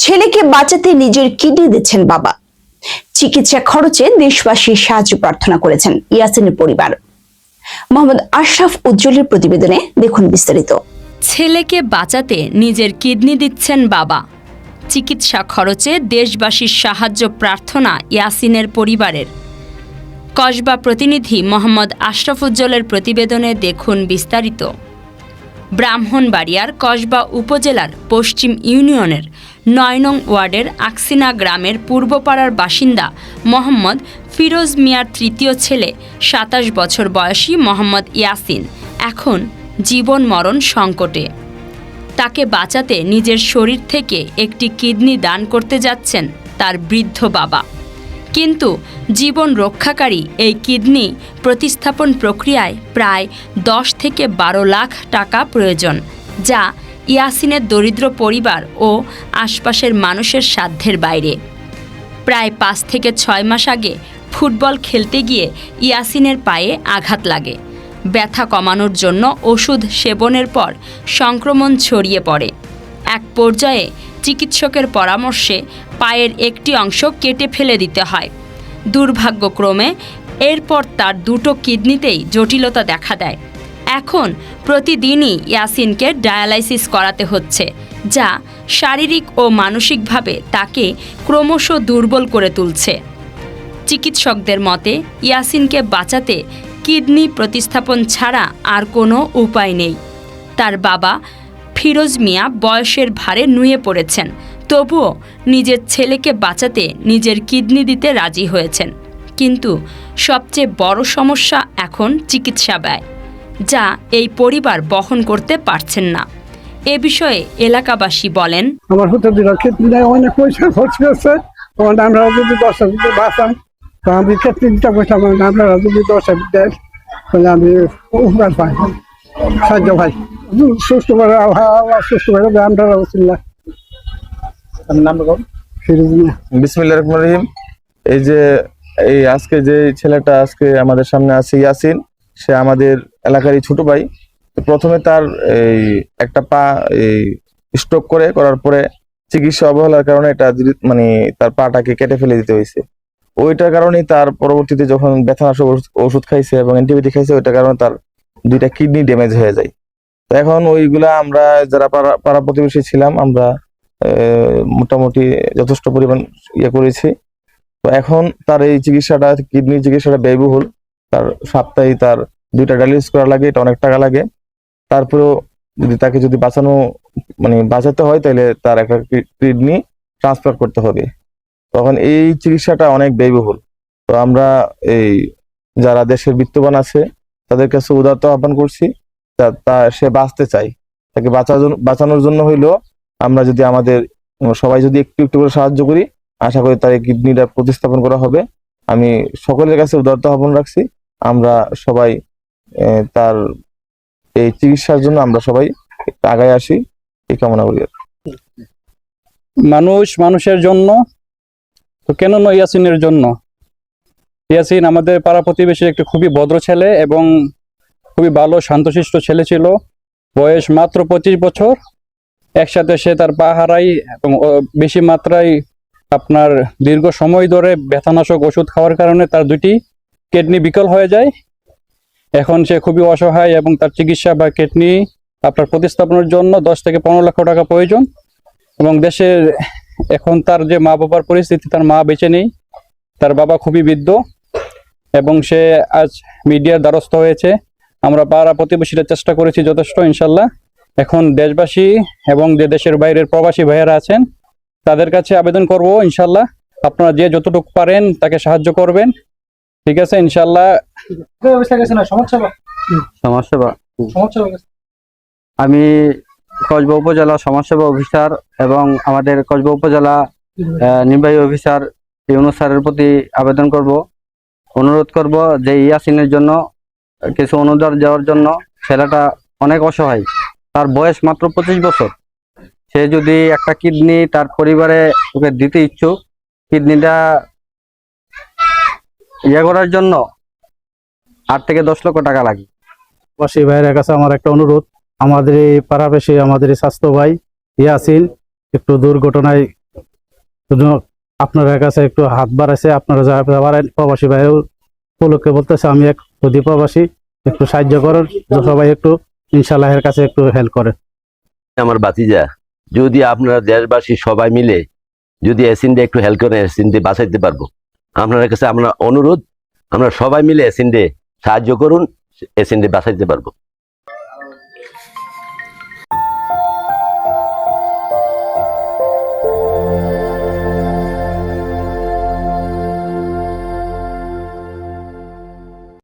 ছেলেকে বাঁচাতে নিজের কিডনি দিচ্ছেন বাবা। চিকিৎসা খরচে দেশবাসীর সাহায্য প্রার্থনা করেছেন ইয়াসিনের পরিবার। মোহাম্মদ আশরাফ উজ্জ্বলের প্রতিবেদনে দেখুন বিস্তারিত। ছেলেকে বাঁচাতে নিজের কিডনি দিচ্ছেন বাবা। চিকিৎসা খরচে দেশবাসীর সাহায্য প্রার্থনা ইয়াসিনের পরিবারের। কসবা প্রতিনিধি মোহাম্মদ আশরাফ উজ্জ্বলের প্রতিবেদনে দেখুন বিস্তারিত। ব্রাহ্মণবাড়িয়ার কসবা উপজেলার পশ্চিম ইউনিয়নের ৯ নং ওয়ার্ডের আকসিনা গ্রামের পূর্বপাড়ার বাসিন্দা মোহাম্মদ ফিরোজ মিয়ার তৃতীয় ছেলে ২৭ বছর বয়সী মোহাম্মদ ইয়াসিন এখন জীবন মরণ সংকটে। তাকে বাঁচাতে নিজের শরীর থেকে একটি কিডনি দান করতে যাচ্ছেন তার বৃদ্ধ বাবা। কিন্তু জীবন রক্ষাকারী এই কিডনি প্রতিস্থাপন প্রক্রিয়ায় প্রায় ১০ থেকে ১২ লাখ টাকা প্রয়োজন, যা ইয়াসিনের দরিদ্র পরিবার ও আশপাশের মানুষের সাধ্যের বাইরে। প্রায় ৫ থেকে ৬ মাস আগে ফুটবল খেলতে গিয়ে ইয়াসিনের পায়ে আঘাত লাগে। ব্যথা কমানোর জন্য ওষুধ সেবনের পর সংক্রমণ ছড়িয়ে পড়ে। এক পর্যায়ে চিকিৎসকের পরামর্শে পায়ের একটি অংশ কেটে ফেলে দিতে হয়। দুর্ভাগ্যক্রমে এরপর তার দুটো কিডনিতেই জটিলতা দেখা দেয়। এখন প্রতিদিনই ইয়াসিনকে ডায়ালাইসিস করাতে হচ্ছে, যা শারীরিক ও মানসিকভাবে তাকে ক্রমশ দুর্বল করে তুলছে। চিকিৎসকদের মতে ইয়াসিনকে বাঁচাতে কিডনি প্রতিস্থাপন ছাড়া আর কোনো উপায় নেই। তার বাবা ফিরোজ মিয়া বয়সের ভারে নুয়ে পড়েছেন, তবুও নিজের ছেলেকে বাঁচাতে নিজের কিডনি দিতে রাজি হয়েছেন। কিন্তু সবচেয়ে বড় সমস্যা এখন চিকিৎসা ব্যয়, যা এই পরিবার বহন করতে পারছেন না। এ বিষয়ে এলাকাবাসী বলেন, আমার অনেক পয়সা খরচ হচ্ছে, আমরা যদি ১০ বাঁচান তো আমি কিডনিটা বসলাম, আপনারা যদি ১০ দেন তাহলে আমি উপকার পাই, সাহায্য পাই, সুস্থ করে সুস্থ করে আমরা বিসমিল্লাহির রহমানির রহিম। এই আজকে যে ছেলেটা আজকে আমাদের সামনে আছে ইয়াসিন, সে আমাদের এলাকারই ছোট ভাই। প্রথমে তার এই একটা পা স্ট্রোক করার পরে চিকিৎসা অবহেলার কারণে এটা মানে তার পাটাকে কেটে ফেলে দিতে হয়েছে। ওইটার কারণেই তার পরবর্তীতে যখন ব্যথানাশক ওষুধ খাইছে এবং অ্যান্টিবায়োটিক খাইছে, ওইটার কারণে তার ২টা কিডনি ড্যামেজ হয়ে যায়। তো এখন ওইগুলা আমরা যারা পাড়া প্রতিবেশী ছিলাম, আমরা মোটামুটি যথেষ্ট পরিমাণ করেছি। তো এখন তার এই চিকিৎসাটা, কিডনি চিকিৎসাটা ব্যয়বহুল। তার সপ্তাহে তার 2টা ডায়ালিসিস করা লাগে, এটা অনেক টাকা লাগে। তারপরেও তাকে যদি বাঁচাতে হয়, তাহলে তার একটা কিডনি ট্রান্সফার করতে হবে। তখন এই চিকিৎসাটা অনেক ব্যয়বহুল। তো আমরা যারা দেশের বিত্তবান আছে তাদের কাছে উদারতা আহ্বান করছি, সে বাঁচতে চায়, তাকে বাঁচানোর জন্য হইলো আমরা যদি আমাদের সবাই যদি একটু একটু করে সাহায্য করি, আশা করি তার এই কিডনিটা প্রতিস্থাপন করা হবে। আমি সকলের কাছে উদারতা আহ্বান রাখছি, আমরা সবাই তার এই চিকিৎসার জন্য আমরা সবাই আগায় আসি, এই কামনা করি। মানুষের জন্য, তো কেন নয় ইয়াসিনের জন্য। ইয়াসিন আমাদের পাড়া প্রতিবেশীর একটা খুবই ভদ্র ছেলে এবং খুবই ভালো শান্তশিষ্ট ছেলে ছিল। বয়স মাত্র 25 বছর। একসাথে সে তার পা হারায় এবং বেশি মাত্রায় আপনার দীর্ঘ সময় ধরে ব্যথানাশক ওষুধ খাওয়ার কারণে তার 2টি কিডনি বিকল হয়ে যায়। এখন সে খুবই অসহায় এবং তার চিকিৎসা বা কিডনি আপনার প্রতিস্থাপনের জন্য 10 থেকে 15 লক্ষ টাকা প্রয়োজন। এবং দেশের এখন তার যে মা বাবার পরিস্থিতি, তার মা বেঁচে নেই, তার বাবা খুবই বৃদ্ধ এবং সে আজ মিডিয়ার দ্বারস্থ হয়েছে। আমরা পাড়া প্রতিবেশীরা চেষ্টা করেছি যথেষ্ট, ইনশাল্লাহ। এখন দেশবাসী এবং যে দেশের বাইরের প্রবাসী ভাইয়েরা আছেন তাদের কাছে আবেদন করব, ইনশাল্লাহ আপনারা যে যতটুকু পারেন তাকে সাহায্য করবেন, ঠিক আছে ইনশাল্লাহ। আমি কসবা উপজেলা সমাজসেবা অফিসার এবং আমাদের কসবা উপজেলা নির্বাহী অফিসার ইউনুস স্যারের প্রতি অনুরোধ করব যে ইয়াসিনের জন্য কিছু অনুদান দেওয়ার জন্য। ছেলেটা অনেক অসহায়, তার বয়স মাত্র 25 বছর। সে যদি একটা কিডনি তার পরিবারে ওকে দিতে ইচ্ছুক, কিডনিটা করার জন্য 8 থেকে 10 লক্ষ টাকা লাগে। প্রবাসী ভাইয়ের কাছে আমার একটা অনুরোধ, আমাদের এই পাড়াবেশি, আমাদের এই স্বাস্থ্য ভাই ইয়াসিন একটু দুর্ঘটনায় শুধু আপনাদের কাছে একটু হাত বাড়াইছে, আপনারা যারা পারেন প্রবাসী ভাই উপলক্ষে বলতেছে আমি এক সৌদি প্রবাসী, একটু সাহায্য করেন, সবাই একটু ইনশাআল্লাহ এর কাছে একটু হেল্প করেন। আমার বাতিজা, যদি আপনারা দেশবাসী সবাই মিলে যদি এসিনডে একটু হেল্প করেন, এসিনডে বাঁচাইতে পারবো। আপনার কাছে আমরা অনুরোধ, আমরা সবাই মিলে এসিনডে সাহায্য করুন, এসিনডে বাঁচাইতে পারবো।